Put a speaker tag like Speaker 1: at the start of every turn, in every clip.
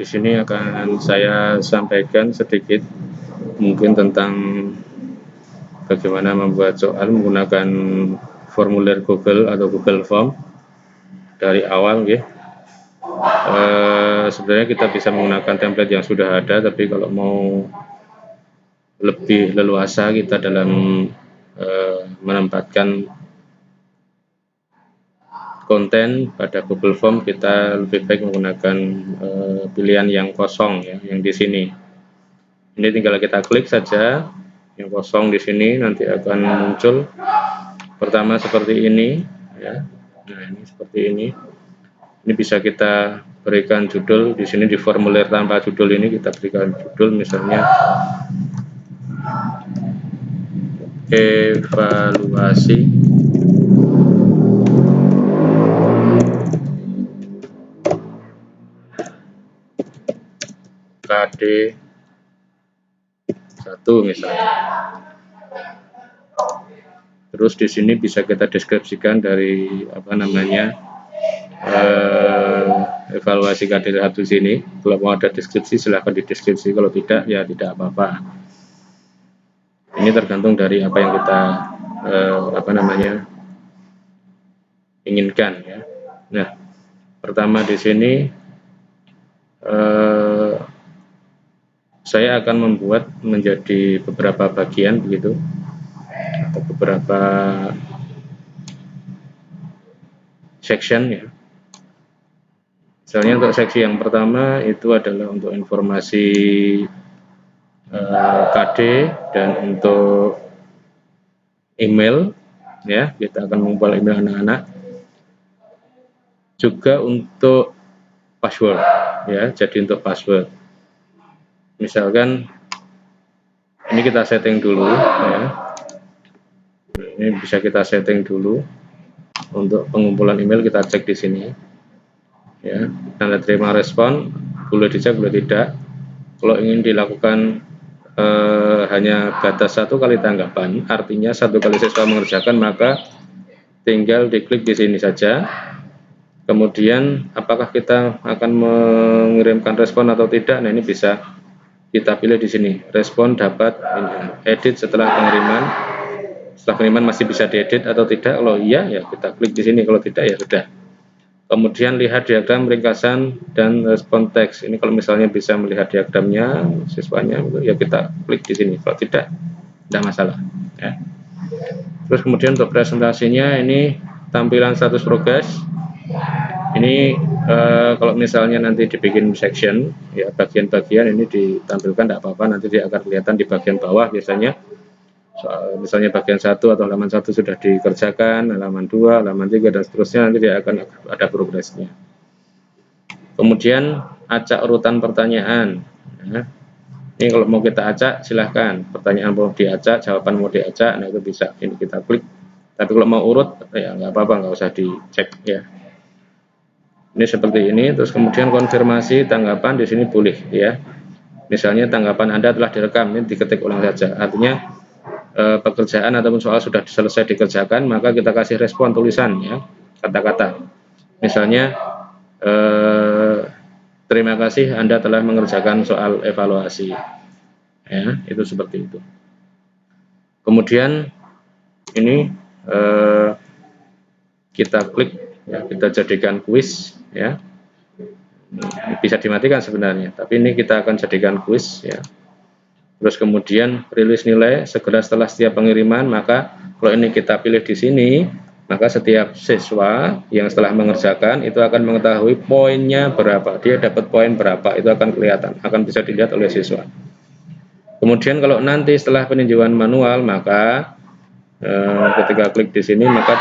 Speaker 1: di sini akan saya sampaikan sedikit mungkin tentang bagaimana membuat soal menggunakan formulir Google atau Google Form dari awal ya. Sebenarnya kita bisa menggunakan template yang sudah ada, tapi kalau mau lebih leluasa kita dalam menempatkan konten pada Google Form, kita lebih baik menggunakan pilihan yang kosong ya, yang di sini. Ini tinggal kita klik saja yang kosong di sini, nanti akan muncul pertama seperti ini ya. Nah, ini seperti ini. Ini bisa kita berikan judul di sini, di formulir tanpa judul ini kita berikan judul misalnya evaluasi KD 1 misalnya. Terus di sini bisa kita deskripsikan dari evaluasi KD 1 sini. Kalau mau ada deskripsi silahkan dideskripsi, kalau tidak ya tidak apa-apa. Ini tergantung dari apa yang kita inginkan ya. Nah, pertama di sini saya akan membuat menjadi beberapa bagian begitu, atau beberapa section ya. Misalnya untuk seksi yang pertama itu adalah untuk informasi KD dan untuk email ya, kita akan mengumpul email anak-anak, juga untuk password ya. Jadi untuk password misalkan ini kita setting dulu ya. Ini bisa kita setting dulu untuk pengumpulan email, kita cek di sini ya. Tanda terima respon boleh dicek boleh tidak. Kalau ingin dilakukan hanya batas 1 kali tanggapan, artinya 1 kali siswa mengerjakan, maka tinggal diklik di sini saja. Kemudian apakah kita akan mengirimkan respon atau tidak. Nah, ini bisa kita pilih di sini, respon dapat edit setelah pengiriman. Setelah pengiriman masih bisa diedit atau tidak. Kalau iya ya kita klik di sini, kalau tidak ya sudah. Kemudian lihat diagram ringkasan dan respon teks. Ini kalau misalnya bisa melihat diagramnya siswanya ya kita klik di sini. Kalau tidak masalah ya. Terus kemudian untuk presentasinya ini tampilan status progres. Ini kalau misalnya nanti dibikin section ya, bagian-bagian ini ditampilkan tidak apa-apa, nanti dia akan kelihatan di bagian bawah biasanya. Misalnya bagian 1 atau halaman 1 sudah dikerjakan, halaman 2, halaman 3 dan seterusnya, nanti dia akan ada progresnya. Kemudian acak urutan pertanyaan ya. Ini kalau mau kita acak silahkan, pertanyaan mau diacak, jawaban mau diacak, nah itu bisa, ini kita klik. Tapi kalau mau urut ya nggak apa-apa, nggak usah dicek ya. Ini seperti ini. Terus kemudian konfirmasi tanggapan di sini boleh ya. Misalnya tanggapan Anda telah direkam, ini diketik ulang saja. Artinya pekerjaan ataupun soal sudah selesai dikerjakan, maka kita kasih respon tulisan ya, kata-kata. Misalnya terima kasih Anda telah mengerjakan soal evaluasi. Ya, itu seperti itu. Kemudian ini kita klik ya, kita jadikan kuis ya. Ini bisa dimatikan sebenarnya, tapi ini kita akan jadikan kuis ya. Terus kemudian rilis nilai segera setelah setiap pengiriman, maka kalau ini kita pilih di sini, maka setiap siswa yang setelah mengerjakan itu akan mengetahui poinnya berapa, dia dapat poin berapa, itu akan kelihatan, akan bisa dilihat oleh siswa. Kemudian kalau nanti setelah peninjauan manual, maka ketika klik di sini, maka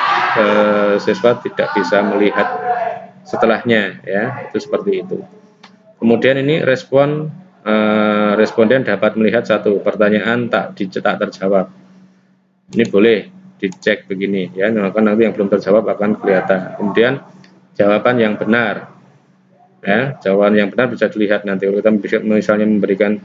Speaker 1: siswa tidak bisa melihat setelahnya ya, itu seperti itu. Kemudian ini responden dapat melihat satu pertanyaan tak terjawab. Ini boleh dicek begini ya, maka nanti yang belum terjawab akan kelihatan. Kemudian jawaban yang benar ya, jawaban yang benar bisa dilihat nanti. Kalau kita misalnya memberikan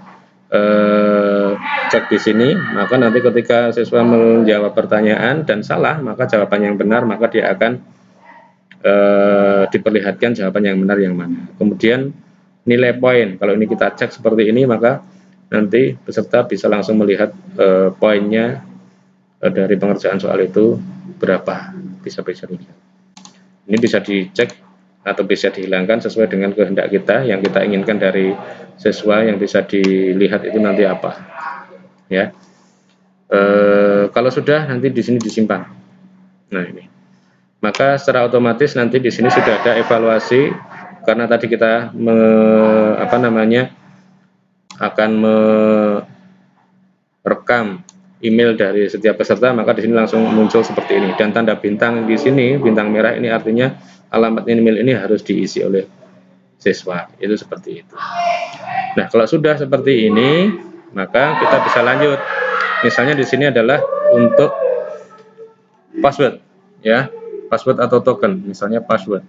Speaker 1: cek di sini, maka nanti ketika siswa menjawab pertanyaan dan salah, maka jawaban yang benar, maka dia akan diperlihatkan jawaban yang benar yang mana. Kemudian nilai poin. Kalau ini kita cek seperti ini, maka nanti peserta bisa langsung melihat poinnya dari pengerjaan soal itu berapa, bisa dilihat. Ini bisa dicek atau bisa dihilangkan sesuai dengan kehendak kita, yang kita inginkan dari siswa yang bisa dilihat itu nanti apa, ya. Kalau sudah, nanti di sini disimpan. Nah, ini. Maka secara otomatis nanti di sini sudah ada evaluasi, karena tadi kita akan merekam email dari setiap peserta, maka di sini langsung muncul seperti ini. Dan tanda bintang di sini, bintang merah ini artinya alamat email ini harus diisi oleh siswa. Itu seperti itu. Nah, kalau sudah seperti ini, maka kita bisa lanjut. Misalnya di sini adalah untuk password, ya, password atau token. Misalnya password.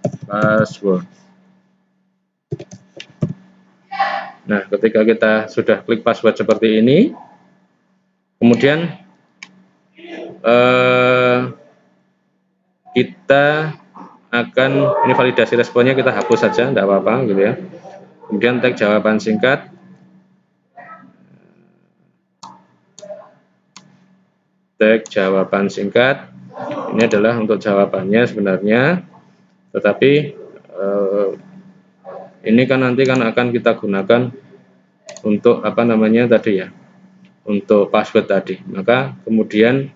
Speaker 1: Nah, ketika kita sudah klik password seperti ini, kemudian kita akan, ini validasi responnya kita hapus saja, tidak apa-apa gitu ya. Kemudian tag jawaban singkat, ini adalah untuk jawabannya sebenarnya, tetapi ini kan nanti akan kita gunakan untuk untuk password tadi. Maka kemudian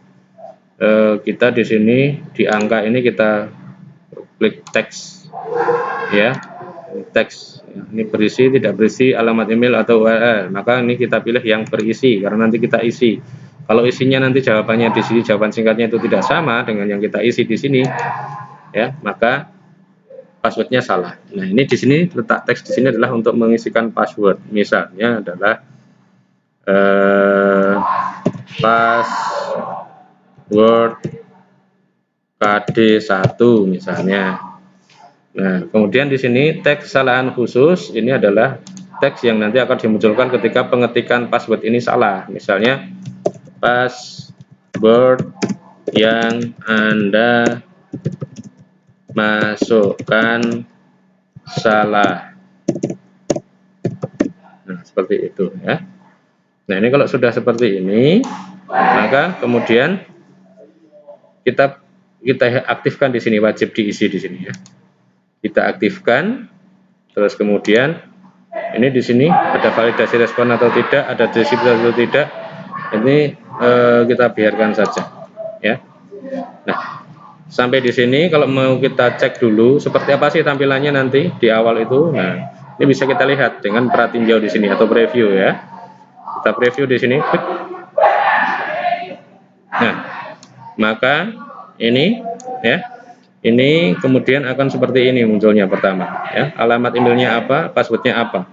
Speaker 1: kita di sini di angka ini kita klik teks, ya, teks. Ini berisi, tidak berisi, alamat email atau URL. Maka ini kita pilih yang berisi, karena nanti kita isi. Kalau isinya nanti jawabannya di sini, jawaban singkatnya itu tidak sama dengan yang kita isi di sini, ya, maka passwordnya salah. Nah, ini di sini letak teks di sini adalah untuk mengisikan password. Misalnya adalah password KD1 misalnya. Nah, kemudian di sini teks kesalahan khusus ini adalah teks yang nanti akan dimunculkan ketika pengetikan password ini salah. Misalnya password yang Anda masukkan salah. Nah, seperti itu ya. Nah, ini kalau sudah seperti ini, maka kemudian kita aktifkan di sini, wajib diisi di sini ya. Kita aktifkan, terus kemudian ini di sini ada validasi respon atau tidak, ada deskripsi atau tidak. Ini kita biarkan saja ya. Nah, sampai di sini kalau mau kita cek dulu seperti apa sih tampilannya nanti di awal itu. Nah, ini bisa kita lihat dengan pratinjau di sini atau preview ya. Kita preview di sini. Nah, maka ini ya. Ini kemudian akan seperti ini munculnya pertama ya. Alamat emailnya apa, passwordnya apa.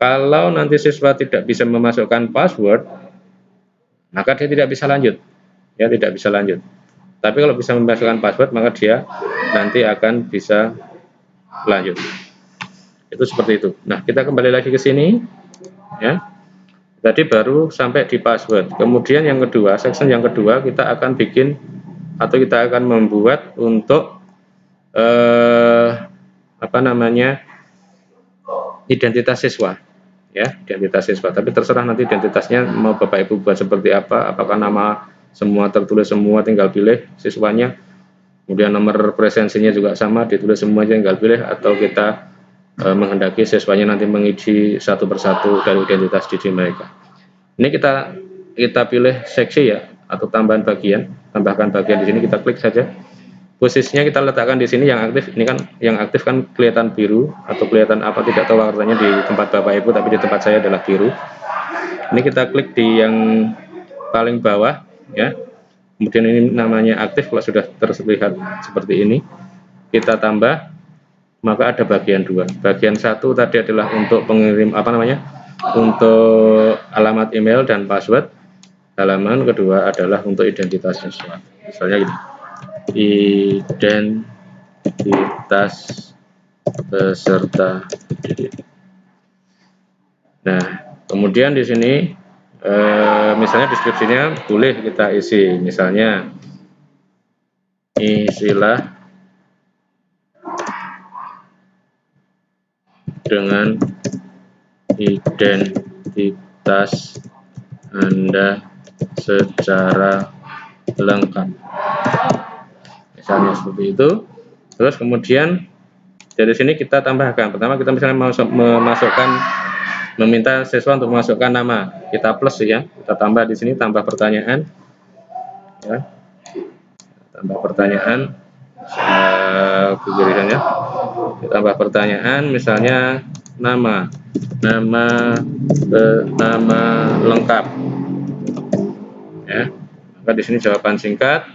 Speaker 1: Kalau nanti siswa tidak bisa memasukkan password, maka dia tidak bisa lanjut. Ya, tidak bisa lanjut. Tapi kalau bisa memasukkan password, maka dia nanti akan bisa lanjut. Itu seperti itu. Nah, kita kembali lagi ke sini ya. Tadi baru sampai di password. Kemudian yang kedua, section yang kedua kita akan bikin atau kita akan membuat untuk identitas siswa ya, identitas siswa. Tapi terserah nanti identitasnya mau Bapak Ibu buat seperti apa, apakah nama semua tertulis semua, tinggal pilih siswanya, kemudian nomor presensinya juga sama, ditulis semuanya, tinggal pilih, atau kita menghendaki siswanya nanti mengisi satu persatu dari identitas diri mereka. Ini kita pilih seksi ya, atau tambahkan bagian di sini, kita klik saja. Posisinya kita letakkan di sini yang aktif. Ini kan yang aktif kan kelihatan biru atau kelihatan apa, tidak tahu warnanya di tempat Bapak Ibu, tapi di tempat saya adalah biru. Ini kita klik di yang paling bawah ya. Kemudian ini namanya aktif. Kalau sudah terlihat seperti ini, kita tambah, maka ada bagian 2. Bagian 1 tadi adalah untuk pengirim untuk alamat email dan password. Halaman kedua adalah untuk identitas siswa. Misalnya gini, identitas peserta didik. Nah, kemudian di sini misalnya deskripsinya boleh kita isi, misalnya isilah dengan identitas Anda secara lengkap. Misalnya seperti itu. Terus kemudian dari sini kita tambahkan. Pertama kita misalnya meminta siswa untuk memasukkan nama. Kita plus ya. Kita tambah di sini tambah pertanyaan. Ya. Tambah pertanyaan. Kita tambah pertanyaan misalnya nama lengkap ya. Maka di sini jawaban singkat,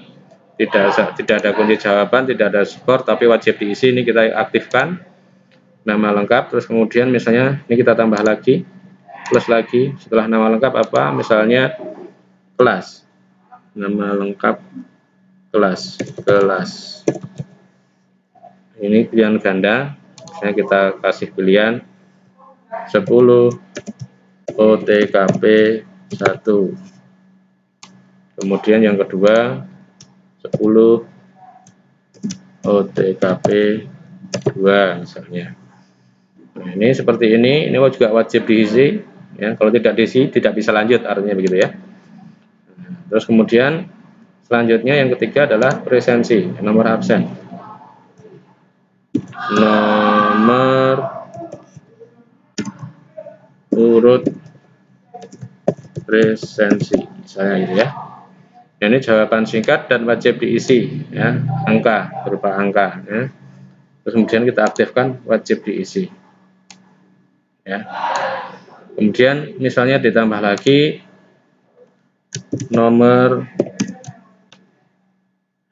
Speaker 1: tidak ada kunci jawaban, tidak ada skor, tapi wajib diisi. Ini kita aktifkan nama lengkap. Terus kemudian misalnya ini kita tambah lagi, plus lagi setelah nama lengkap apa, misalnya kelas, nama lengkap kelas. Ini pilihan ganda, misalnya kita kasih pilihan 10 OTKP 1. Kemudian yang kedua 10 OTKP 2 misalnya. Nah, ini seperti ini juga wajib diisi ya. Kalau tidak diisi tidak bisa lanjut, artinya begitu ya. Terus kemudian selanjutnya yang ketiga adalah presensi, nomor absen. Nomor urut presensi misalnya gitu ya. Ini jawaban singkat dan wajib diisi ya, angka, berupa angka ya. Terus kemudian kita aktifkan wajib diisi ya. Kemudian misalnya ditambah lagi nomor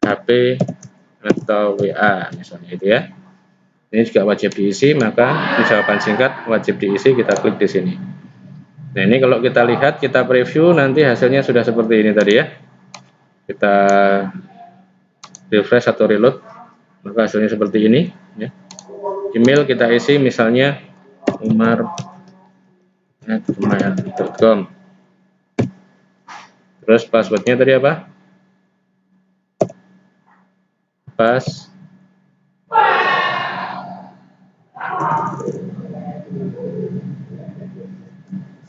Speaker 1: HP atau WA misalnya itu ya. Ini juga wajib diisi, maka di jawaban singkat wajib diisi, kita klik di sini. Nah, ini kalau kita lihat, kita preview, nanti hasilnya sudah seperti ini tadi ya. Kita refresh atau reload, maka hasilnya seperti ini ya. Email kita isi misalnya umar@gmail.com. Terus passwordnya tadi apa?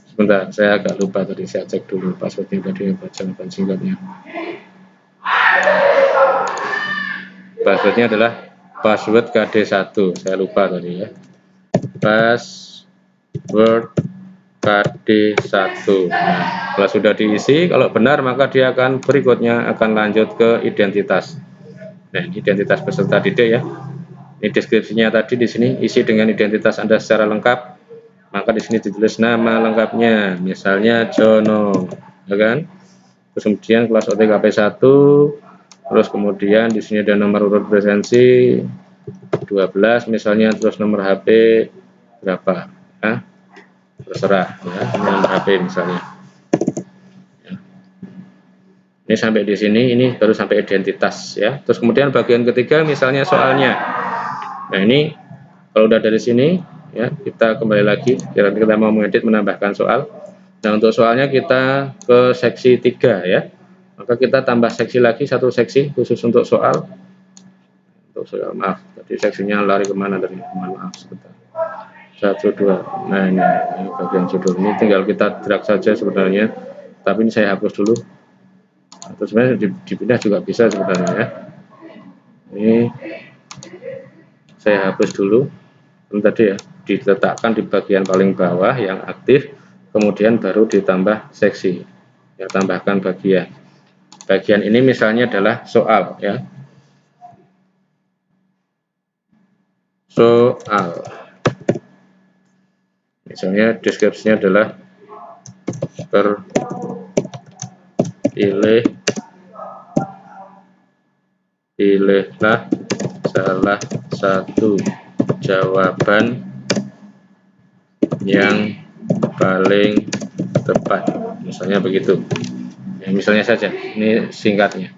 Speaker 1: Sebentar, saya agak lupa tadi, saya cek dulu passwordnya tadi apa, jawaban singkatnya. Passwordnya adalah password KD1, saya lupa tadi ya. Password KD1. Nah, kalau sudah diisi, kalau benar maka dia akan berikutnya akan lanjut ke identitas. Nah, identitas peserta didik ya. Ini deskripsinya tadi di sini, isi dengan identitas Anda secara lengkap. Maka di sini ditulis nama lengkapnya, misalnya Jono, ya kan? Terus kemudian kelas OTKP 1, terus kemudian di sini ada nomor urut presensi 12 misalnya, terus nomor HP berapa? Ya, terserah ya, nomor HP misalnya. Ya. Ini sampai di sini, ini baru sampai identitas ya. Terus kemudian bagian ketiga misalnya soalnya. Nah, ini kalau udah dari sini ya, kita kembali lagi, kita mau mengedit, menambahkan soal. Nah, untuk soalnya kita ke seksi 3 ya, maka kita tambah seksi lagi, satu seksi khusus untuk soal. Maaf, tadi seksinya lari kemana tadi, maaf sebentar. 1, 2, nah ini bagian judul, ini tinggal kita drag saja sebenarnya, tapi ini saya hapus dulu, atau sebenarnya dipindah juga bisa sebenarnya ya. Ini saya hapus dulu, ini tadi ya, diletakkan di bagian paling bawah yang aktif, kemudian baru ditambah seksi ya, tambahkan bagian ini misalnya adalah soal ya, soal misalnya deskripsinya adalah pilihlah salah satu jawaban yang paling tepat, misalnya begitu ya, misalnya saja, ini singkatnya.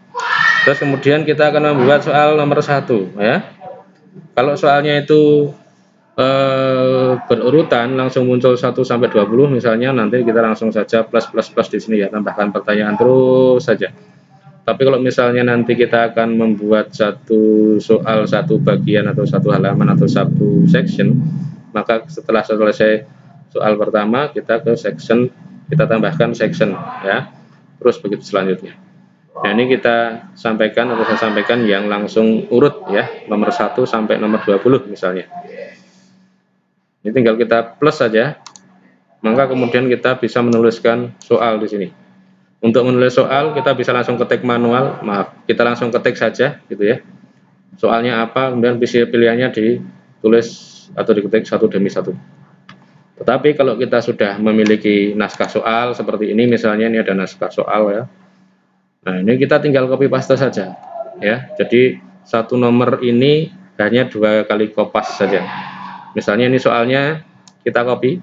Speaker 1: Terus kemudian kita akan membuat soal nomor 1 ya. Kalau soalnya itu berurutan langsung muncul 1 sampai 20 misalnya, nanti kita langsung saja plus di sini ya, tambahkan pertanyaan terus saja. Tapi kalau misalnya nanti kita akan membuat satu soal, satu bagian atau satu halaman atau satu section, maka setelah selesai soal pertama kita ke section, kita tambahkan section ya, terus begitu selanjutnya. Nah ini kita sampaikan atau saya sampaikan yang langsung urut ya, nomor 1 sampai nomor 20 misalnya. Ini tinggal kita plus saja, maka kemudian kita bisa menuliskan soal di sini. Untuk menulis soal kita bisa langsung ketik manual, kita langsung ketik saja gitu ya. Soalnya apa, kemudian pilihannya ditulis atau diketik satu demi satu. Tetapi kalau kita sudah memiliki naskah soal seperti ini, misalnya ini ada naskah soal ya. Nah ini kita tinggal copy paste saja ya. Jadi satu nomor ini hanya 2 kali kopas saja. Misalnya ini soalnya kita copy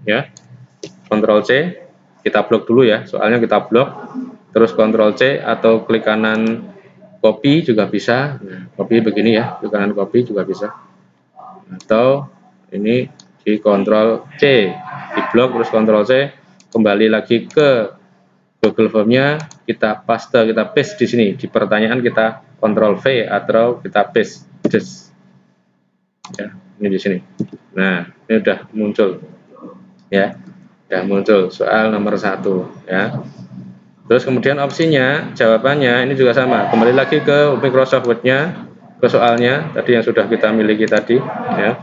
Speaker 1: ya, Ctrl C, kita blok dulu ya, soalnya kita blok, terus Ctrl C atau klik kanan copy juga bisa. Nah, copy begini ya, klik kanan copy juga bisa. Atau ini di Ctrl C, di blok terus Ctrl C, kembali lagi ke Google Form-nya, kita paste, kita paste di sini. Di pertanyaan kita Ctrl V atau kita paste. Ya, ini di sini. Nah, ini udah muncul. Ya, udah muncul soal nomor 1 ya. Terus kemudian opsinya, jawabannya ini juga sama. Kembali lagi ke Microsoft Word-nya, ke soalnya tadi yang sudah kita miliki tadi ya.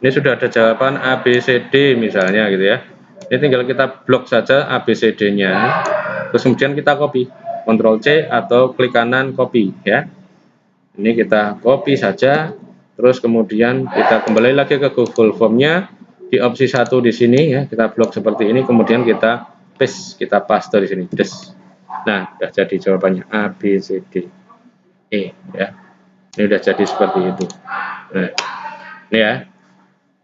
Speaker 1: Ini sudah ada jawaban A, B, C, D misalnya gitu ya. Ini tinggal kita blok saja A, B, C, D-nya. Terus kemudian kita copy, Ctrl C atau klik kanan copy ya. Ini kita copy saja, terus kemudian kita kembali lagi ke Google Form-nya, di opsi 1 di sini ya, kita blok seperti ini, kemudian kita paste, kita paste di sini. Nah, sudah jadi jawabannya A, B, C, D, E ya. Ini sudah jadi seperti itu. Nah, ini ya.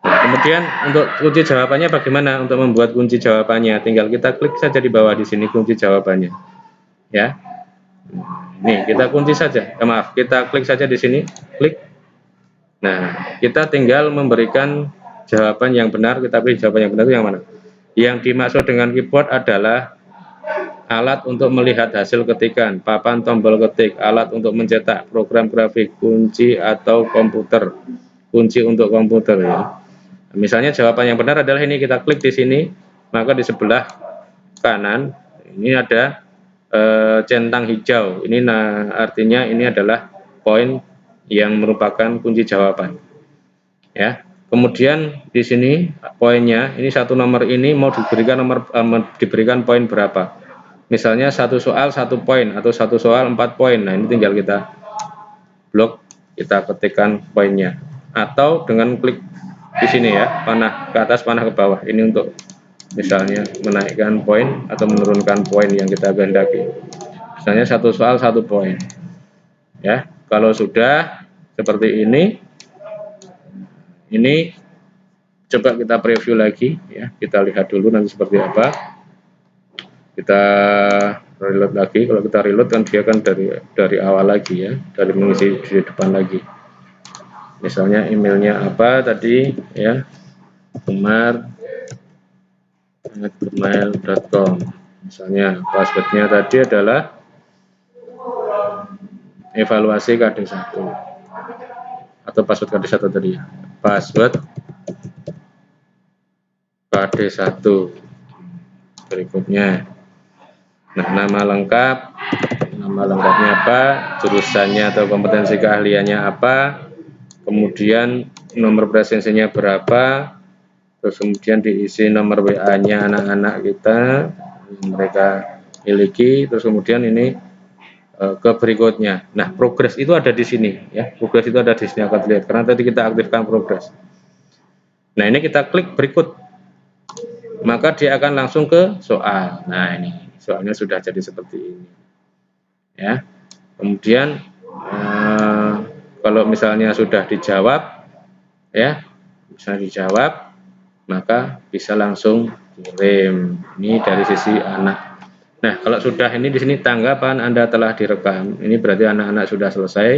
Speaker 1: Kemudian untuk kunci jawabannya bagaimana? Untuk membuat kunci jawabannya, tinggal kita klik saja di bawah di sini kunci jawabannya. Ya. Nih, kita kunci saja. Maaf, kita klik saja di sini, klik. Nah, kita tinggal memberikan jawaban yang benar, kita pilih jawaban yang benar itu yang mana? Yang dimaksud dengan keyboard adalah alat untuk melihat hasil ketikan, papan tombol ketik, alat untuk mencetak, program grafik, kunci atau komputer. Kunci untuk komputer ya. Misalnya jawaban yang benar adalah ini, kita klik di sini, maka di sebelah kanan ini ada centang hijau. Ini artinya ini adalah poin yang merupakan kunci jawaban. Ya. Kemudian di sini poinnya, ini satu nomor ini mau diberikan poin berapa? Misalnya satu soal 1 poin atau satu soal 4 poin. Nah, ini tinggal kita blok, kita ketikkan poinnya. Atau dengan klik di sini ya, panah ke atas, panah ke bawah. Ini untuk misalnya menaikkan poin atau menurunkan poin yang kita kehendaki. Misalnya satu soal 1 poin. Ya, kalau sudah seperti ini coba kita preview lagi ya. Kita lihat dulu nanti seperti apa. Kita reload lagi. Kalau kita reload kan dia kan dari awal lagi ya, dari mengisi di depan lagi. Misalnya emailnya apa tadi ya, gmail.com. Misalnya passwordnya tadi adalah evaluasi KD 1 atau password KD 1 tadi ya, password KD 1 berikutnya. Nah, nama lengkapnya apa, jurusannya atau kompetensi keahliannya apa, kemudian nomor presensinya berapa, terus kemudian diisi nomor WA-nya anak-anak kita yang mereka miliki, terus kemudian ini ke berikutnya. Nah, progres itu ada di sini ya, progres itu ada di sini akan dilihat karena tadi kita aktifkan progres. Nah, ini kita klik berikut, maka dia akan langsung ke soal. Nah, ini soalnya sudah jadi seperti ini ya. Kemudian kalau misalnya sudah dijawab ya, bisa dijawab, maka bisa langsung kirim. Ini dari sisi anak. Nah, kalau sudah ini di sini tanggapan Anda telah direkam. Ini berarti anak-anak sudah selesai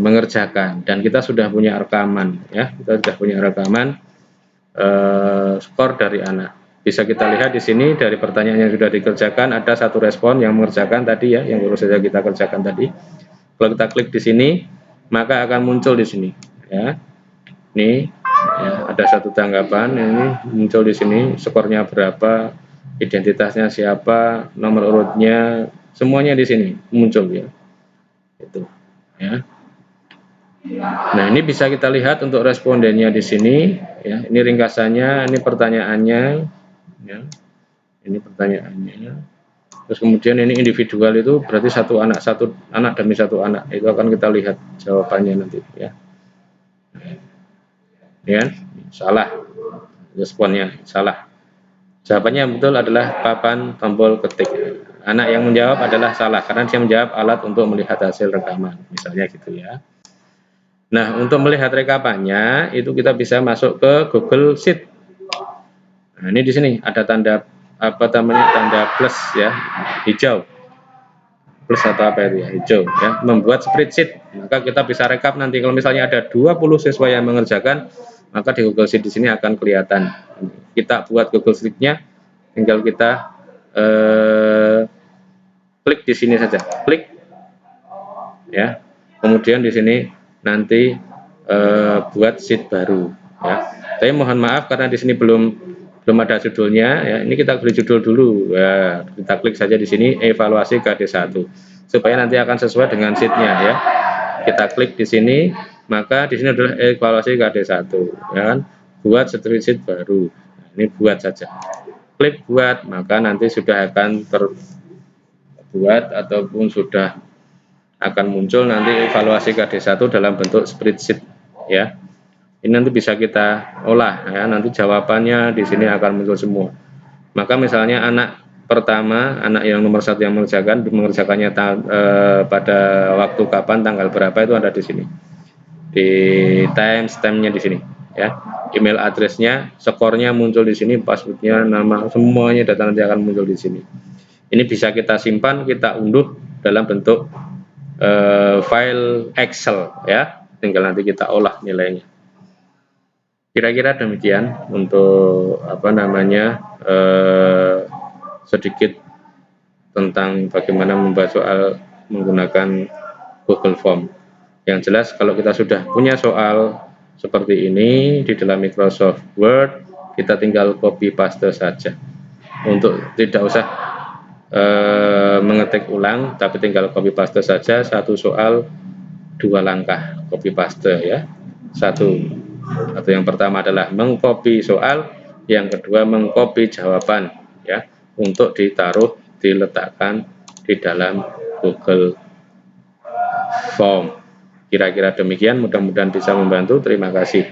Speaker 1: mengerjakan dan kita sudah punya rekaman ya. Kita sudah punya rekaman skor dari anak. Bisa kita lihat di sini dari pertanyaan yang sudah dikerjakan ada 1 respon yang mengerjakan tadi ya, yang baru saja kita kerjakan tadi. Kalau kita klik di sini, maka akan muncul di sini ya. Nih, Ya, ada satu tanggapan ini muncul di sini, skornya berapa, identitasnya siapa, nomor urutnya, semuanya di sini muncul ya. Itu ya. Nah, ini bisa kita lihat untuk respondennya di sini ya. Ini ringkasannya, ini pertanyaannya ya. Ini pertanyaannya. Terus kemudian ini individual itu berarti satu anak demi satu anak. Itu akan kita lihat jawabannya nanti ya. Ya, salah. Responnya salah. Jawabannya yang betul adalah papan tombol ketik. Anak yang menjawab adalah salah karena dia menjawab alat untuk melihat hasil rekaman, misalnya gitu ya. Nah, untuk melihat rekapannya itu kita bisa masuk ke Google Sheet. Nah, ini di sini ada tanda tanda plus ya, hijau. Plus atau apa itu ya, hijau ya, membuat spreadsheet. Maka kita bisa rekap nanti kalau misalnya ada 20 siswa yang mengerjakan, maka di Google Sheet di sini akan kelihatan. Kita buat Google Sheet-nya, tinggal kita klik di sini saja, klik ya. Kemudian di sini nanti buat sheet baru ya. Tapi mohon maaf karena di sini belum ada judulnya ya. Ini kita beri judul dulu ya. Kita klik saja di sini evaluasi KD1 supaya nanti akan sesuai dengan sheet-nya ya. Kita klik di sini, maka di sini adalah evaluasi KD1 ya kan. Buat spreadsheet baru. Nah, ini buat saja. Klik buat, maka nanti sudah akan terbuat ataupun sudah akan muncul nanti evaluasi KD1 dalam bentuk spreadsheet ya. Ini nanti bisa kita olah ya, nanti jawabannya di sini akan muncul semua. Maka misalnya anak pertama, anak yang nomor 1 yang mengerjakannya pada waktu kapan, tanggal berapa itu ada di sini. Di timestamp-nya di sini ya. Email address-nya, skornya muncul di sini, password-nya, nama, semuanya data nanti akan muncul di sini. Ini bisa kita simpan, kita unduh dalam bentuk file Excel ya, tinggal nanti kita olah nilainya. Kira-kira demikian untuk sedikit tentang bagaimana membuat soal menggunakan Google Form. Yang jelas kalau kita sudah punya soal seperti ini di dalam Microsoft Word, kita tinggal copy paste saja. Untuk tidak usah mengetik ulang, tapi tinggal copy paste saja. Satu soal 2 langkah copy paste ya. Atau yang pertama adalah mengcopy soal, yang kedua mengcopy jawaban ya, untuk diletakkan di dalam Google Form. Kira-kira demikian, mudah-mudahan bisa membantu. Terima kasih.